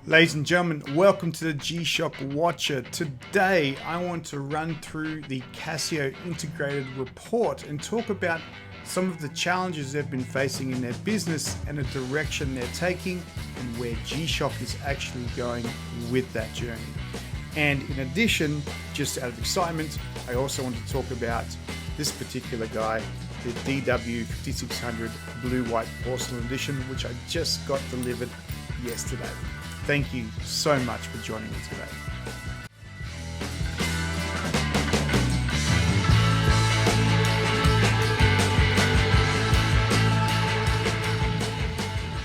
Ladies and gentlemen, welcome to the G-Shock Watcher. Today I want to run through the Casio integrated report and talk about some of the challenges they've been facing in their business and the direction they're taking and where G-Shock is actually going with that journey. And in addition, just out of excitement, I also want to talk about this particular guy, the DW5600 Blue-White Porcelain Edition, which I just got delivered yesterday. Thank you so much for joining me today.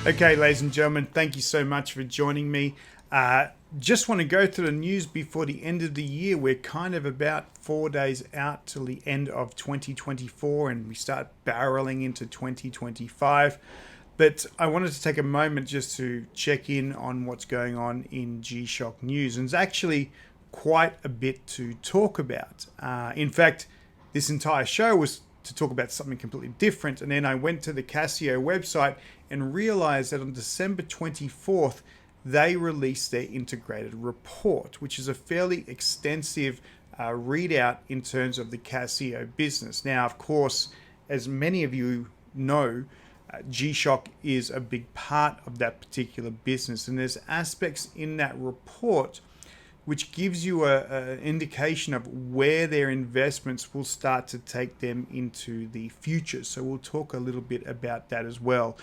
Okay, ladies and gentlemen, thank you so much for joining me. Just want to go through the news before the end of the year. We're kind of about 4 days out till the end of 2024 and we start barreling into 2025. But I wanted to take a moment just to check in on what's going on in G-Shock news. And it's actually quite a bit to talk about. In fact, this entire show was to talk about something completely different. And then I went to the Casio website and realized that on December 24th, they released their integrated report, which is a fairly extensive readout in terms of the Casio business. Now, of course, as many of you know, G-Shock is a big part of that particular business, and there's aspects in that report which gives you an indication of where their investments will start to take them into the future. So we'll talk a little bit about that as well.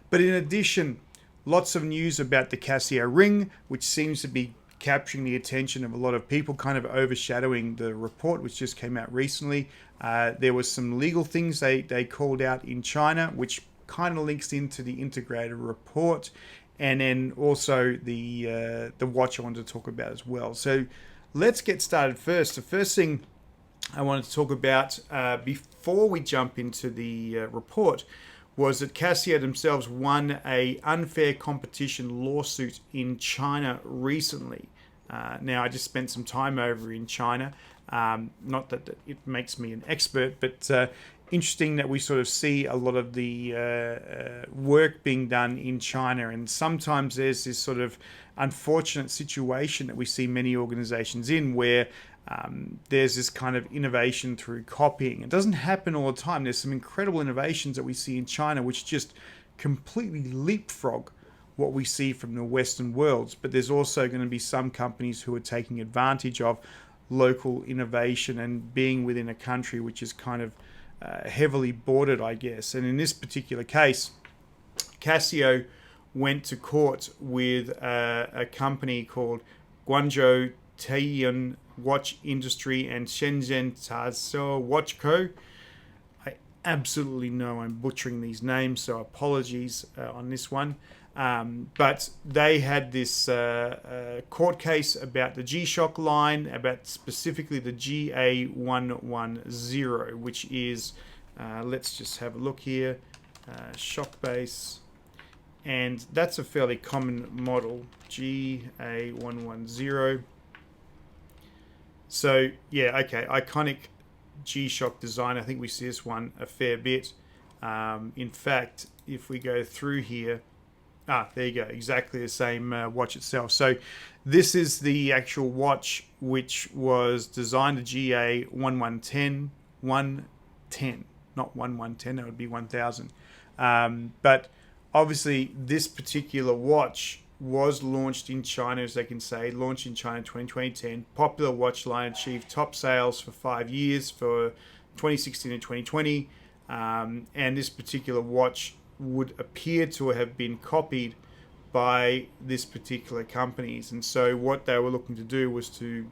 But in addition, lots of news about the Casio ring, which seems to be capturing the attention of a lot of people, kind of overshadowing the report, which just came out recently. There was some legal things they called out in China, which kind of links into the integrated report, and then also the watch I wanted to talk about as well. So let's get started first. The first thing I wanted to talk about before we jump into the report was that Casio themselves won a unfair competition lawsuit in China recently. Now, I just spent some time over in China. Not that it makes me an expert, but interesting that we sort of see a lot of the work being done in China, and sometimes there's this sort of unfortunate situation that we see many organizations in where there's this kind of innovation through copying. It doesn't happen all the time. There's some incredible innovations that we see in China which just completely leapfrog what we see from the Western worlds, but there's also going to be some companies who are taking advantage of local innovation and being within a country which is kind of heavily bordered, I guess. And in this particular case, Casio went to court with a company called Guangzhou Taiyuan Watch Industry and Shenzhen Tazhou Watch Co. I absolutely know I'm butchering these names, so apologies on this one. But they had this court case about the G-Shock line, about specifically the GA110, which is, let's just have a look here, shock base. And that's a fairly common model, GA110. So, yeah, okay, iconic G-Shock design. I think we see this one a fair bit. In fact, if we go through here, there you go, exactly the same watch itself. So this is the actual watch which was designed, the GA1110, 110, not 1110, that would be 1000. But obviously this particular watch was launched in China, as they can say, launched in China in 2010. Popular watch line achieved top sales for 5 years, for 2016 and 2020. And this particular watch would appear to have been copied by this particular companies, and so what they were looking to do was to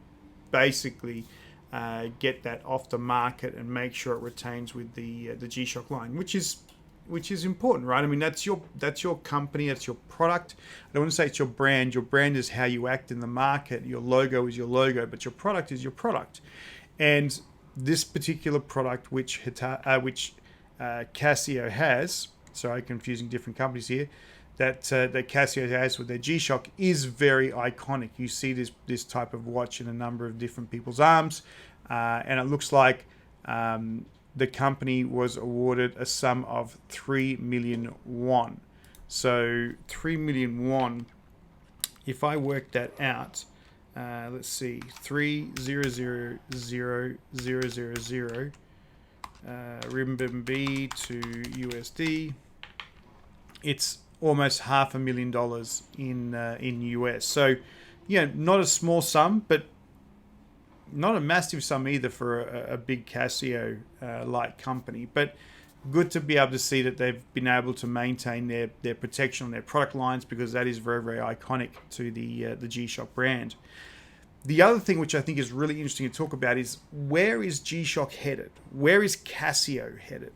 basically get that off the market and make sure it retains with the G-Shock line, which is important, right? I mean, that's your company, that's your product. I don't want to say it's your brand. Your brand is how you act in the market. Your logo is your logo, but your product is your product. And this particular product, which Casio has, sorry, confusing different companies here, that Casio has with their G-Shock is very iconic. You see this type of watch in a number of different people's arms, and it looks like the company was awarded a sum of 3 million won. So 3 million won if I work that out, let's see, 3,000,000 RMB to USD, it's almost $500,000 in US. So, not a small sum, but not a massive sum either for a big Casio like company. But good to be able to see that they've been able to maintain their protection on their product lines, because that is very, very iconic to the G-Shock brand. The other thing which I think is really interesting to talk about is, where is G-Shock headed? Where is Casio headed?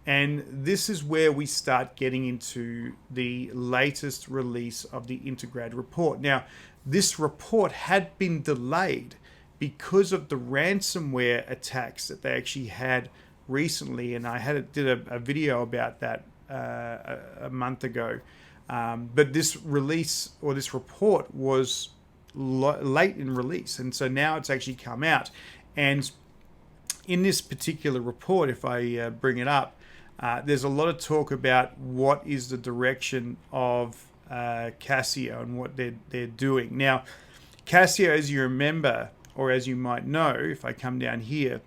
And this is where we start getting into the latest release of the integrated report. Now, this report had been delayed because of the ransomware attacks that they actually had recently, and I did a video about that a month ago. But this release, or this report, was late in release, and so now it's actually come out. And in this particular report, if I bring it up, there's a lot of talk about what is the direction of Casio and what they're doing. Now, Casio, as you remember, or as you might know, if I come down here,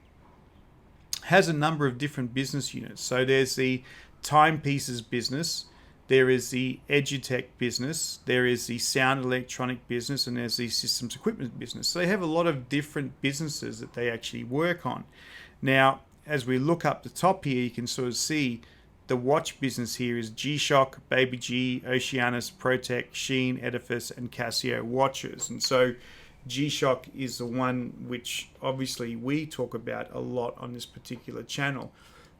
has a number of different business units. So there's the timepieces business, there is the edutech business, there is the sound electronic business, and there's the systems equipment business. So they have a lot of different businesses that they actually work on. Now, as we look up the top here, you can sort of see the watch business here is GShock, Baby G, Oceanus, Protec, Sheen, Edifice, and Casio watches. And so GShock is the one which obviously we talk about a lot on this particular channel.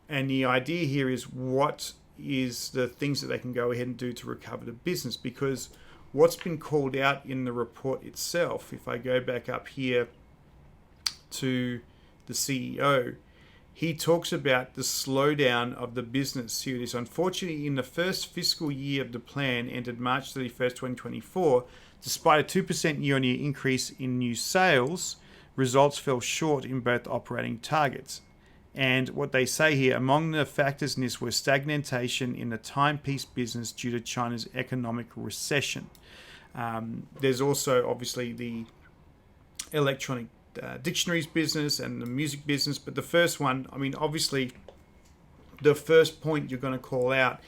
And the idea here is, what is the things that they can go ahead and do to recover the business? Because what's been called out in the report itself, if I go back up here to the CEO, he talks about the slowdown of the business. Here it is. Unfortunately, in the first fiscal year of the plan ended March 31st, 2024, despite a 2% year-on-year increase in new sales, results fell short in both operating targets. And what they say here, among the factors in this were stagnation in the timepiece business due to China's economic recession. There's also obviously the electronic dictionaries business and the music business. But the first one, I mean, obviously the first point you're going to call out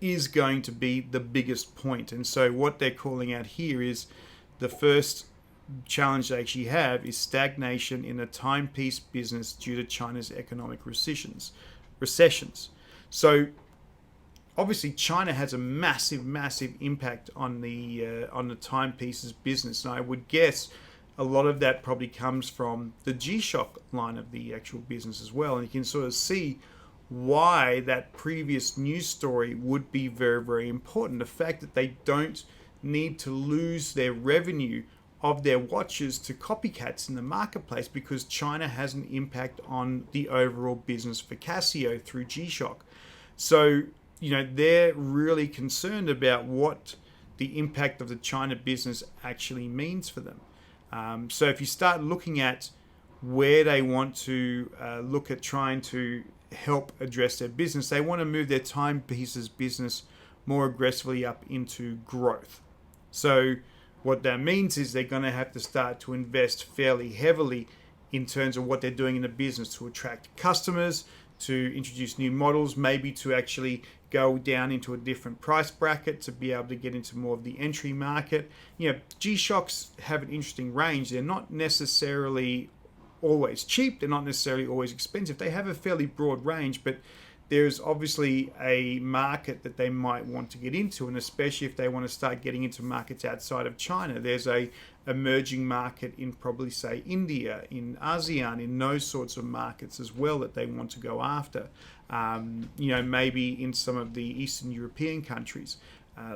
is going to be the biggest point. And so what they're calling out here is the first challenge they actually have is stagnation in the timepiece business due to China's economic recessions. So obviously China has a massive impact on the timepieces business, and I would guess a lot of that probably comes from the G-Shock line of the actual business as well. And you can sort of see why that previous news story would be very, very important. The fact that they don't need to lose their revenue of their watches to copycats in the marketplace, because China has an impact on the overall business for Casio through G-Shock. So, they're really concerned about what the impact of the China business actually means for them. So if you start looking at where they want to look at trying to help address their business, they want to move their timepieces business more aggressively up into growth. So what that means is they're going to have to start to invest fairly heavily in terms of what they're doing in the business to attract customers, to introduce new models, maybe to actually go down into a different price bracket to be able to get into more of the entry market. G-Shocks have an interesting range. They're not necessarily always cheap. They're not necessarily always expensive. They have a fairly broad range, but there's obviously a market that they might want to get into, and especially if they want to start getting into markets outside of China. There's a emerging market in probably, say, India, in ASEAN, in those sorts of markets as well that they want to go after. Maybe in some of the Eastern European countries,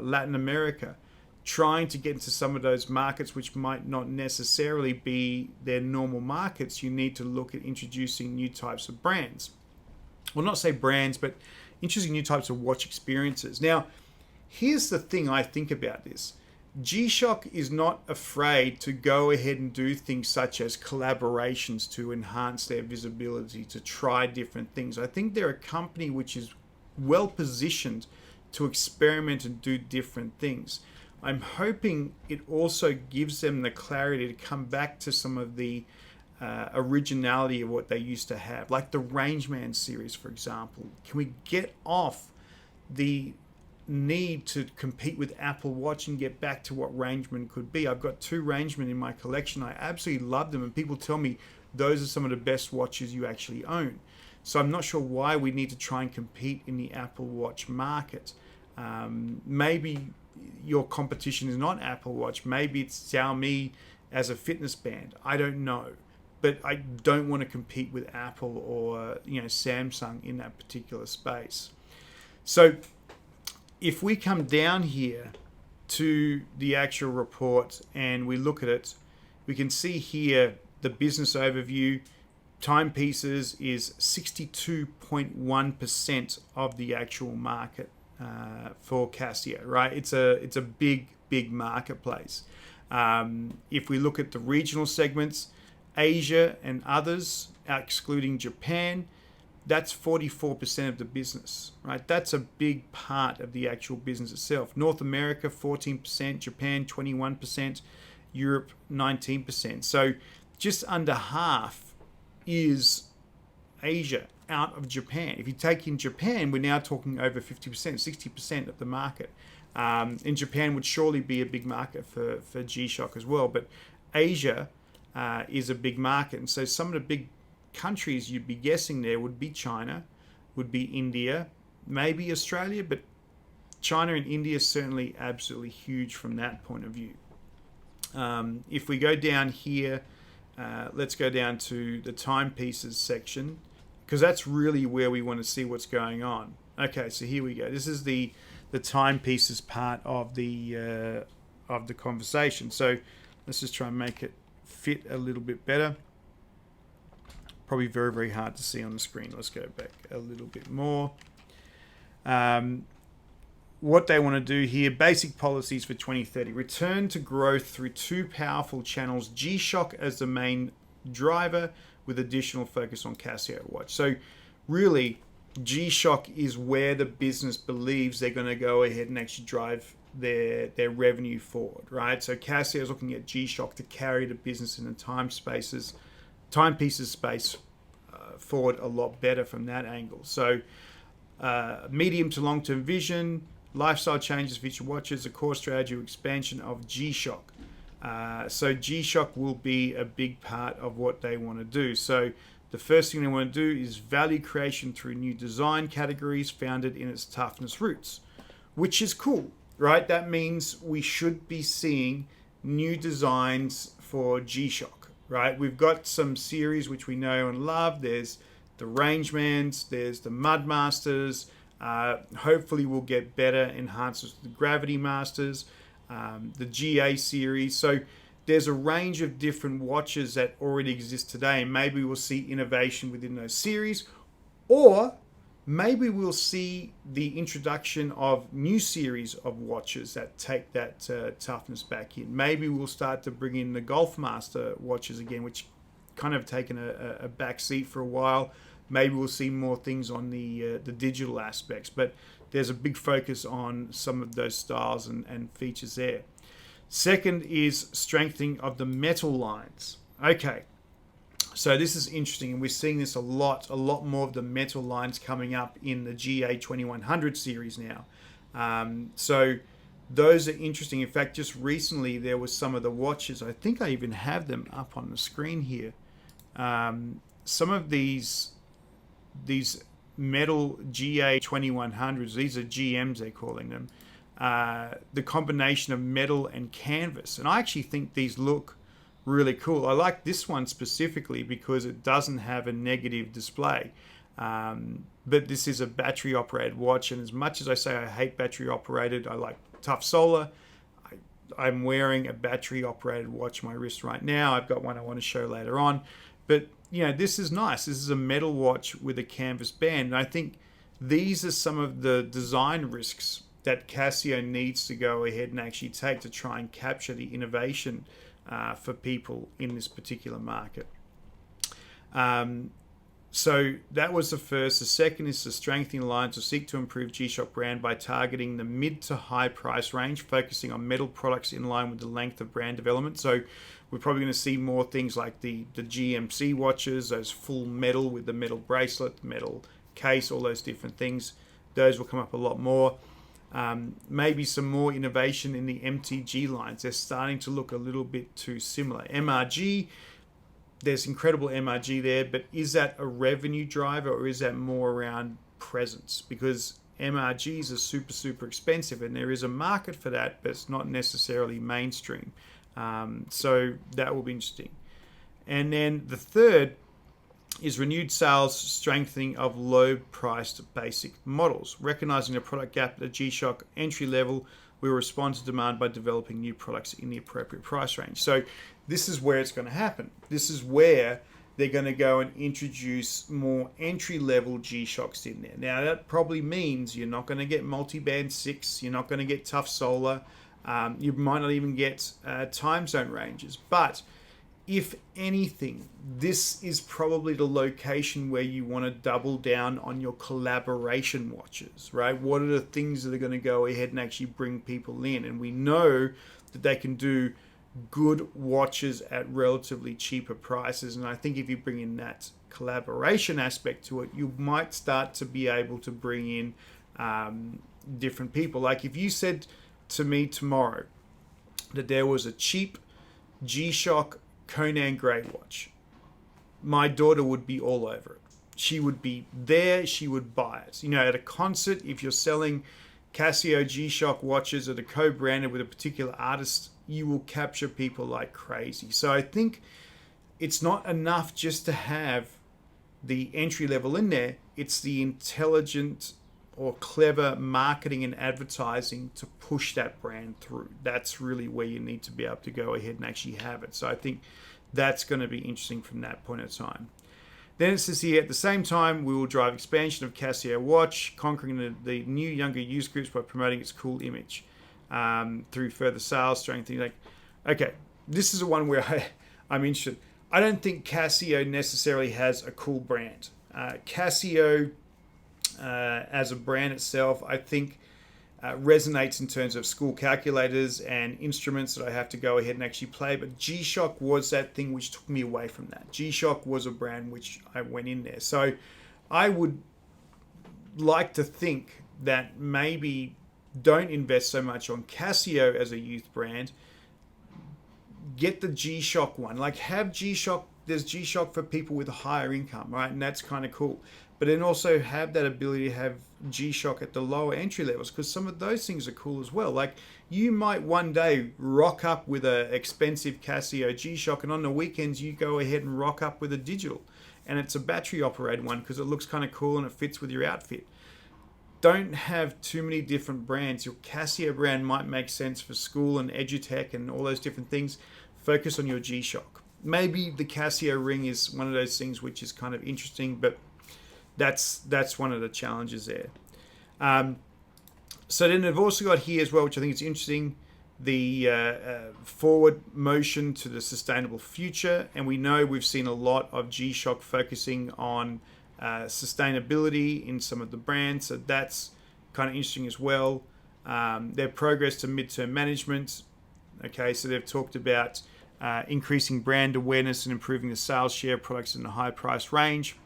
Latin America, trying to get into some of those markets which might not necessarily be their normal markets. You need to look at introducing new types of brands. Well, not say brands, but introducing new types of watch experiences. Now, here's the thing I think about this. G-Shock is not afraid to go ahead and do things such as collaborations to enhance their visibility, to try different things. I think they're a company which is well positioned to experiment and do different things. I'm hoping it also gives them the clarity to come back to some of the originality of what they used to have, like the Rangeman series, for example. Can we get off the need to compete with Apple Watch and get back to what Rangeman could be? I've got 2 Rangeman in my collection. I absolutely love them, and people tell me those are some of the best watches you actually own. So I'm not sure why we need to try and compete in the Apple Watch market. Maybe your competition is not Apple Watch. Maybe it's Xiaomi as a fitness band. I don't know. But I don't want to compete with Apple or Samsung in that particular space. So if we come down here to the actual report and we look at it, we can see here the business overview. Timepieces is 62.1% of the actual market for Casio, right? It's a big marketplace. If we look at the regional segments, Asia and others, excluding Japan, that's 44% of the business, right? That's a big part of the actual business itself. North America, 14%, Japan, 21%, Europe, 19%. So just under half is Asia out of Japan. If you take in Japan, we're now talking over 50%, 60% of the market. And Japan would surely be a big market for G-Shock as well. But Asia is a big market. And so some of the big countries you'd be guessing there would be China, would be India, maybe Australia, but China and India is certainly absolutely huge from that point of view. If we go down here, let's go down to the timepieces section, because that's really where we want to see what's going on. Okay, so here we go. This is the timepieces part of the conversation. So let's just try and make it fit a little bit better. Probably very, very hard to see on the screen. Let's go back a little bit more. What they want to do here, basic policies for 2030. Return to growth through 2 powerful channels, G-Shock as the main driver with additional focus on Casio Watch. So really, G-Shock is where the business believes they're going to go ahead and actually drive their revenue forward, right? So Casio is looking at G-Shock to carry the business in the timepieces space forward a lot better from that angle. So medium to long-term vision, lifestyle changes, feature watches, a core strategy expansion of G-Shock. So G-Shock will be a big part of what they want to do. So the first thing they want to do is value creation through new design categories founded in its toughness roots, which is cool, right? That means we should be seeing new designs for G-Shock, right? We've got some series which we know and love. There's the Rangemans, there's the Mudmasters. Hopefully we'll get better enhancements to the Gravity Masters, the GA series. So there's a range of different watches that already exist today. Maybe we'll see innovation within those series, or maybe we'll see the introduction of new series of watches that take that toughness back in. Maybe we'll start to bring in the Golfmaster watches again, which kind of taken a back seat for a while. Maybe we'll see more things on the digital aspects, but there's a big focus on some of those styles and features there. Second is strengthening of the metal lines. Okay, so this is interesting, and we're seeing this a lot more of the metal lines coming up in the GA2100 series now. So those are interesting. In fact, just recently there was some of the watches. I think I even have them up on the screen here. Some of these metal GA2100s, these are GMs they're calling them, the combination of metal and canvas. And I actually think these look really cool. I like this one specifically because it doesn't have a negative display. But this is a battery operated watch, and as much as I say I hate battery operated, I like tough solar. I'm wearing a battery operated watch on my wrist right now. I've got one I want to show later on. But this is nice. This is a metal watch with a canvas band. And I think these are some of the design risks that Casio needs to go ahead and actually take to try and capture the innovation for people in this particular market. So that was the first. The second is the strengthening alliance will seek to improve G-Shock brand by targeting the mid to high price range, focusing on metal products in line with the length of brand development. So we're probably going to see more things like the GMC watches, those full metal with the metal bracelet, metal case, all those different things. Those will come up a lot more. Maybe some more innovation in the MTG lines. They're starting to look a little bit too similar. MRG, there's incredible MRG there, but is that a revenue driver or is that more around presence? Because MRGs are super, super expensive and there is a market for that, but it's not necessarily mainstream. So that will be interesting. And then the third is renewed sales strengthening of low-priced basic models. Recognizing the product gap at the G-Shock entry level, we will respond to demand by developing new products in the appropriate price range. So this is where it's going to happen. This is where they're going to go and introduce more entry-level G-Shocks in there. Now, that probably means you're not going to get multi-band 6, you're not going to get tough solar, you might not even get time zone ranges. But if anything, this is probably the location where you want to double down on your collaboration watches, right? What are the things that are going to go ahead and actually bring people in? And we know that they can do good watches at relatively cheaper prices. And I think if you bring in that collaboration aspect to it, you might start to be able to bring in different people. Like if you said to me tomorrow that there was a cheap G-Shock Conan Gray watch, my daughter would be all over it. She would be there, she would buy it. You know, at a concert, if you're selling Casio G-Shock watches that are co-branded with a particular artist, you will capture people like crazy. So I think it's not enough just to have the entry level in there. It's the intelligent or clever marketing and advertising to push that brand through. That's really where you need to be able to go ahead and actually have it. So I think that's going to be interesting from that point of time. Then it says here, at the same time, we will drive expansion of Casio watch, conquering the new younger use groups by promoting its cool image through further sales, strengthening. Like, okay, this is the one where I'm interested. I don't think Casio necessarily has a cool brand. Casio as a brand itself, I think resonates in terms of school calculators and instruments that I have to go ahead and actually play. But G-Shock was that thing which took me away from that. G-Shock was a brand which I went in there. So I would like to think that maybe don't invest so much on Casio as a youth brand. Get the G-Shock one. Like have G-Shock. There's G-Shock for people with a higher income, right? And that's kind of cool. But then also have that ability to have G-Shock at the lower entry levels, because some of those things are cool as well. Like you might one day rock up with an expensive Casio G-Shock, and on the weekends you go ahead and rock up with a digital, and it's a battery operated one because it looks kind of cool and it fits with your outfit. Don't have too many different brands. Your Casio brand might make sense for school and edutech and all those different things. Focus on your G-Shock. Maybe the Casio ring is one of those things which is kind of interesting, but that's one of the challenges there. So then they've also got here as well, which I think is interesting, the forward motion to the sustainable future. And we know we've seen a lot of G-Shock focusing on sustainability in some of the brands. So that's kind of interesting as well. Their progress to midterm management. Okay, so they've talked about increasing brand awareness and improving the sales share of products in the high price range.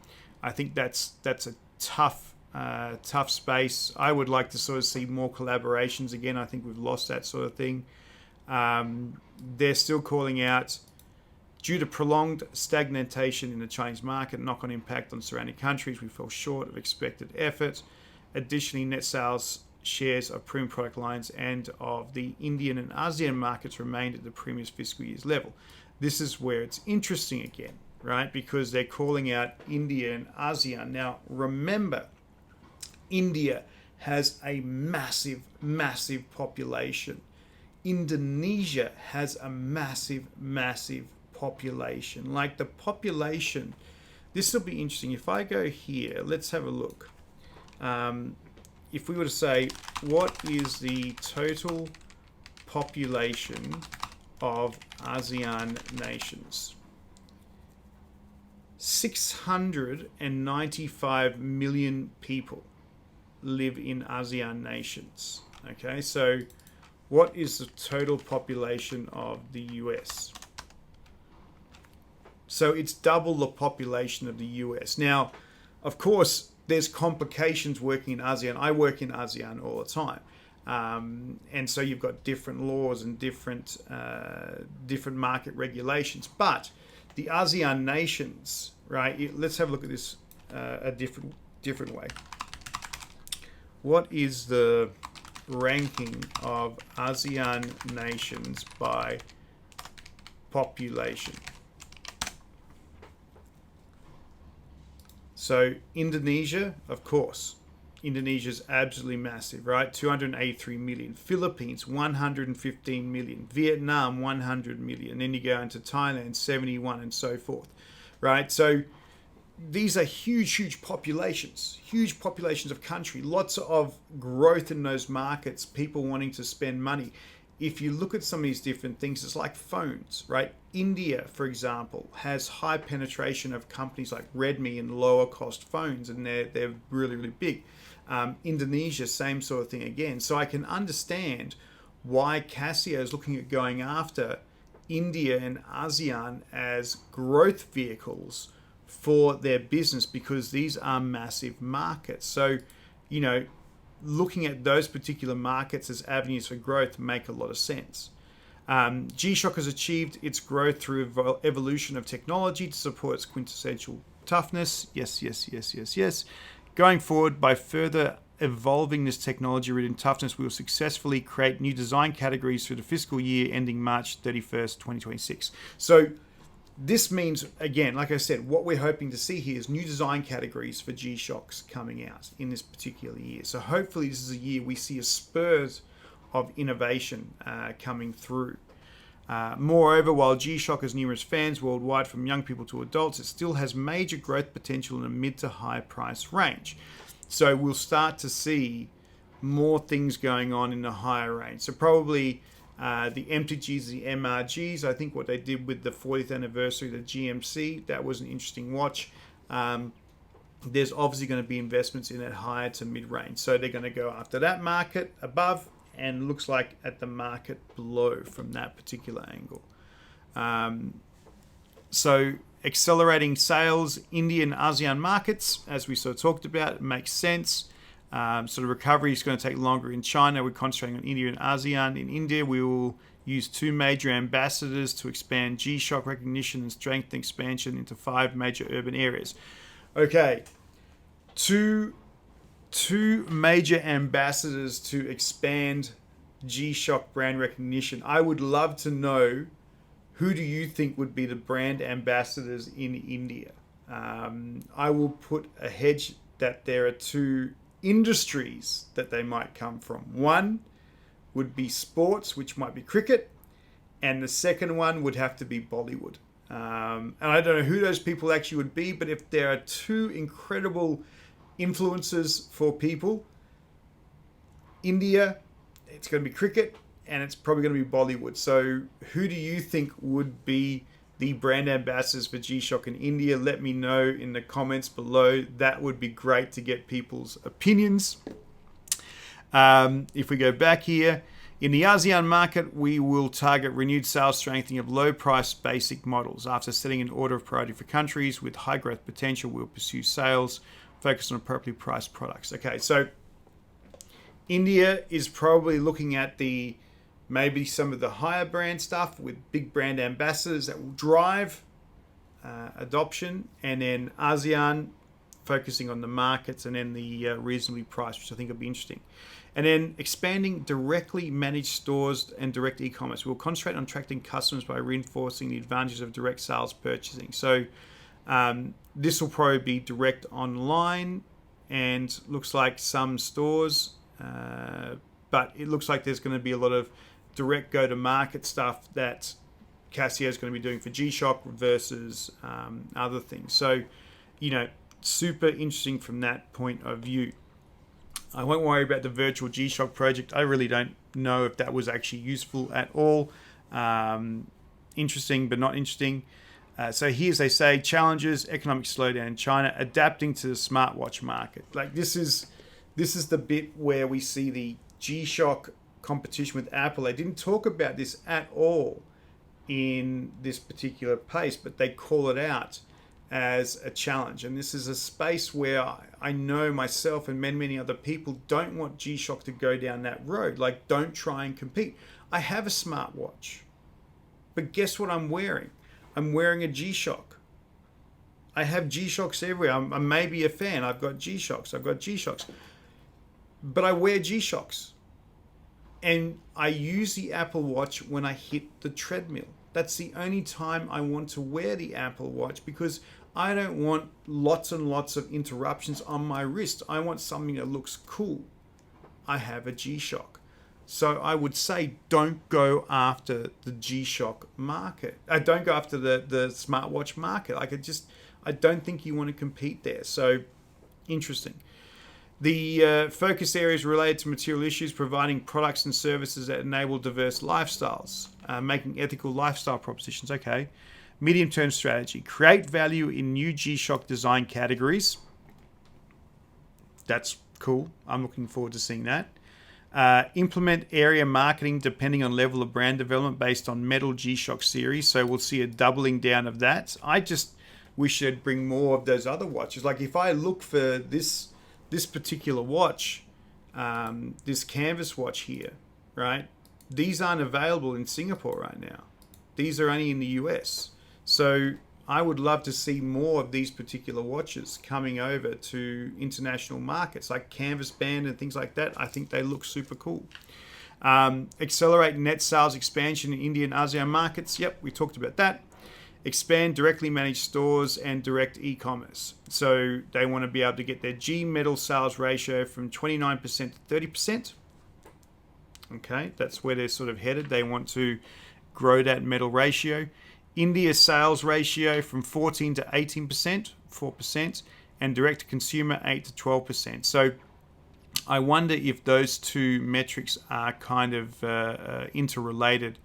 I think that's a tough space. I would like to sort of see more collaborations again. I think we've lost that sort of thing. They're still calling out, due to prolonged stagnation in the Chinese market, knock-on impact on surrounding countries, we fell short of expected effort. Additionally, net sales shares of premium product lines and of the Indian and ASEAN markets remained at the previous fiscal year's level. This is where it's interesting again, right? Because they're calling out India and ASEAN. Now, remember, India has a massive, massive population. Indonesia has a massive, massive population. Like the population, this will be interesting. If I go here, let's have a look. If we were to say, what is the total population of ASEAN nations? 695 million people live in ASEAN nations. Okay, so what is the total population of the US? So it's double the population of the US. Now, of course, there's complications working in ASEAN. I work in ASEAN all the time. And so you've got different laws and different market regulations. But the ASEAN nations, right? Let's have a look at this a different way. What is the ranking of ASEAN nations by population? So Indonesia, of course. Indonesia is absolutely massive, right? 283 million. Philippines, 115 million. Vietnam, 100 million. Then you go into Thailand, 71, and so forth, right? So these are huge populations of country. Lots of growth in those markets, people wanting to spend money. If you look at some of these different things, it's like phones, right? India, for example, has high penetration of companies like Redmi and lower cost phones, and they're really big. Indonesia, same sort of thing again. So I can understand why Casio is looking at going after India and ASEAN as growth vehicles for their business, because these are massive markets. So, looking at those particular markets as avenues for growth make a lot of sense. GShock has achieved its growth through evolution of technology to support its quintessential toughness. Yes. Going forward, by further evolving this technology-ridden toughness, we will successfully create new design categories for the fiscal year ending March 31st, 2026. So this means, again, like I said, what we're hoping to see here is new design categories for G-Shocks coming out in this particular year. So hopefully this is a year we see a spurt of innovation coming through. Moreover, while G-Shock has numerous fans worldwide from young people to adults, it still has major growth potential in a mid to high price range. So we'll start to see more things going on in the higher range. So probably the MTGs, the MRGs, I think what they did with the 40th anniversary of the GMC, that was an interesting watch. There's obviously going to be investments in that higher to mid-range. So they're going to go after that market above and looks like at the market below from that particular angle. So accelerating sales, India and ASEAN markets, as we sort of talked about, it makes sense. So the recovery is going to take longer in China. We're concentrating on India and ASEAN. In India, we will use 2 major ambassadors to expand G-Shock recognition and strengthen expansion into 5 major urban areas. Okay, two major ambassadors to expand G-Shock brand recognition. I would love to know, who do you think would be the brand ambassadors in India? I will put a hedge that there are 2 industries that they might come from. One would be sports, which might be cricket, and the second one would have to be Bollywood. And I don't know who those people actually would be, but if there are 2 incredible influences for people, India, it's going to be cricket, and it's probably going to be Bollywood. So who do you think would be the brand ambassadors for G-Shock in India? Let me know in the comments below. That would be great to get people's opinions. If we go back here, in the ASEAN market, we will target renewed sales strengthening of low-price basic models. After setting an order of priority for countries with high growth potential, we'll pursue sales focused on appropriately priced products. Okay, so India is probably looking at maybe some of the higher brand stuff with big brand ambassadors that will drive adoption, and then ASEAN focusing on the markets and then the reasonably priced, which I think will be interesting. And then expanding directly managed stores and direct e-commerce. We'll concentrate on attracting customers by reinforcing the advantages of direct sales purchasing. So this will probably be direct online, and looks like some stores, but it looks like there's going to be a lot of direct go-to-market stuff that Casio is going to be doing for G-Shock versus other things. So, super interesting from that point of view. I won't worry about the virtual G-Shock project. I really don't know if that was actually useful at all. Interesting, but not interesting. So here's, they say, challenges, economic slowdown in China, adapting to the smartwatch market. Like this is the bit where we see the G-Shock competition with Apple. They didn't talk about this at all in this particular pace, but they call it out as a challenge. And this is a space where I know myself and many other people don't want G-Shock to go down that road. Like, don't try and compete. I have a smartwatch, but guess what I'm wearing? I'm wearing a G-Shock. I have G-Shocks everywhere. I'm maybe a fan. I've got G-Shocks. But I wear G-Shocks. And I use the Apple Watch when I hit the treadmill. That's the only time I want to wear the Apple Watch, because I don't want lots and lots of interruptions on my wrist. I want something that looks cool. I have a G-Shock. So I would say don't go after the G-Shock market. Don't go after the smartwatch market. I don't think you want to compete there. So interesting. The focus areas related to material issues, providing products and services that enable diverse lifestyles, making ethical lifestyle propositions. Okay. Medium-term strategy, create value in new G-Shock design categories. That's cool. I'm looking forward to seeing that. Implement area marketing depending on level of brand development based on metal G-Shock series. So we'll see a doubling down of that. I just wish they'd bring more of those other watches. Like if I look for this particular watch, this canvas watch here, right? These aren't available in Singapore right now. These are only in the US. So I would love to see more of these particular watches coming over to international markets like canvas band and things like that. I think they look super cool. Accelerate net sales expansion in India and ASEAN markets. Yep, we talked about that. Expand directly managed stores and direct e-commerce. So they want to be able to get their G metal sales ratio from 29% to 30%. Okay, that's where they're sort of headed. They want to grow that metal ratio. India sales ratio from 14 to 18%, 4%, and direct to consumer 8 to 12%. So I wonder if those two metrics are kind of interrelated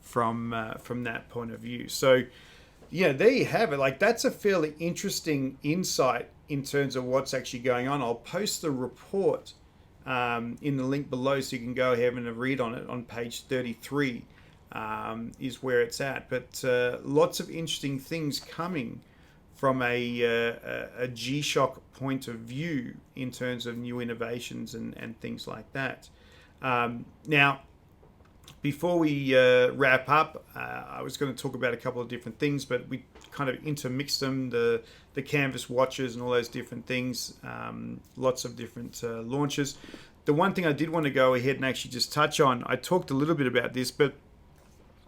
from that point of view. So yeah, there you have it. Like that's a fairly interesting insight in terms of what's actually going on. I'll post the report in the link below so you can go ahead and read on it on page 33. Is where it's at, but lots of interesting things coming from a G-Shock point of view in terms of new innovations and things like that. Now, before we wrap up, I was going to talk about a couple of different things, but we kind of intermixed them, the canvas watches and all those different things, lots of different launches. The one thing I did want to go ahead and actually just touch on, I talked a little bit about this, but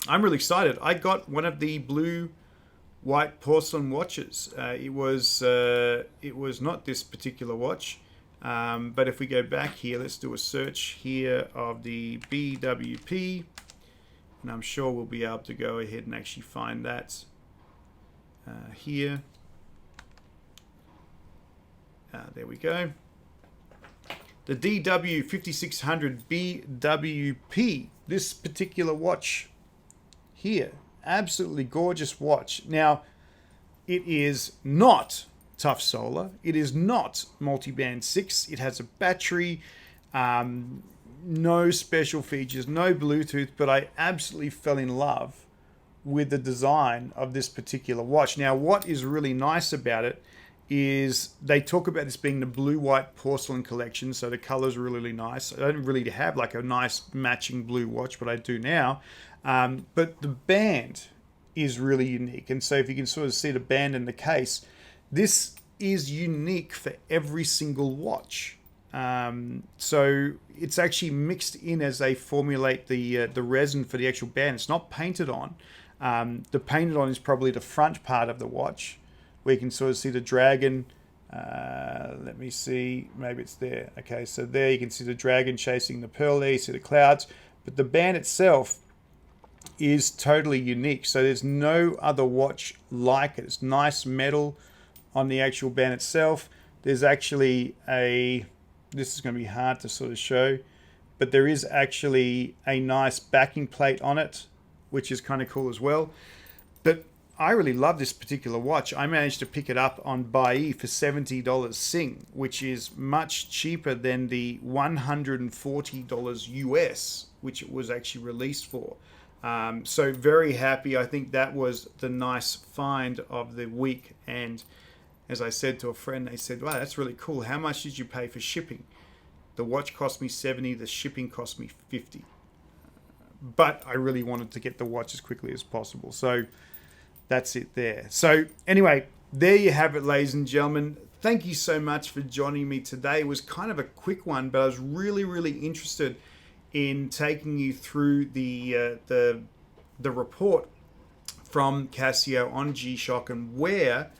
I'm really excited. I got one of the blue white porcelain watches. It was not this particular watch, but if we go back here, let's do a search here of the BWP, and I'm sure we'll be able to go ahead and actually find that here. There we go. The DW5600 BWP. This particular watch here, absolutely gorgeous watch. Now, it is not tough solar. It is not multi-band 6. It has a battery, no special features, no Bluetooth, but I absolutely fell in love with the design of this particular watch. Now, what is really nice about it is they talk about this being the blue-white porcelain collection, so the colors are really nice. I don't really have like a nice matching blue watch, but I do now. But the band is really unique. And so if you can sort of see the band in the case, this is unique for every single watch. So it's actually mixed in as they formulate the resin for the actual band. It's not painted on. The painted on is probably the front part of the watch, where you can sort of see the dragon. Let me see, maybe it's there. Okay, so there you can see the dragon chasing the pearl there, you see the clouds. But the band itself is totally unique. So there's no other watch like it. It's nice metal on the actual band itself. There's actually this is going to be hard to sort of show, but there is actually a nice backing plate on it, which is kind of cool as well. But I really love this particular watch. I managed to pick it up on Buy for $70 Sing, which is much cheaper than the $140 US, which it was actually released for. So very happy. I think that was the nice find of the week. And as I said to a friend, they said, wow, that's really cool. How much did you pay for shipping? The watch cost me 70, the shipping cost me 50. But I really wanted to get the watch as quickly as possible. So that's it there. So anyway, there you have it, ladies and gentlemen. Thank you so much for joining me today. It was kind of a quick one, but I was really, really interested in taking you through the report from Casio on G-Shock and where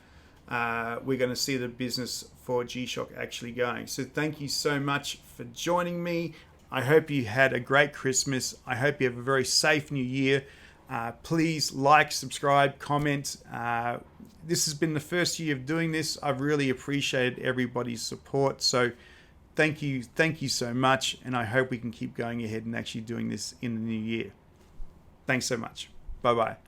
we're going to see the business for G-Shock actually going. So thank you so much for joining me. I hope you had a great Christmas. I hope you have a very safe new year. Please like, subscribe, comment. This has been the first year of doing this. I've really appreciated everybody's support. So thank you so much. And I hope we can keep going ahead and actually doing this in the new year. Thanks so much. Bye-bye.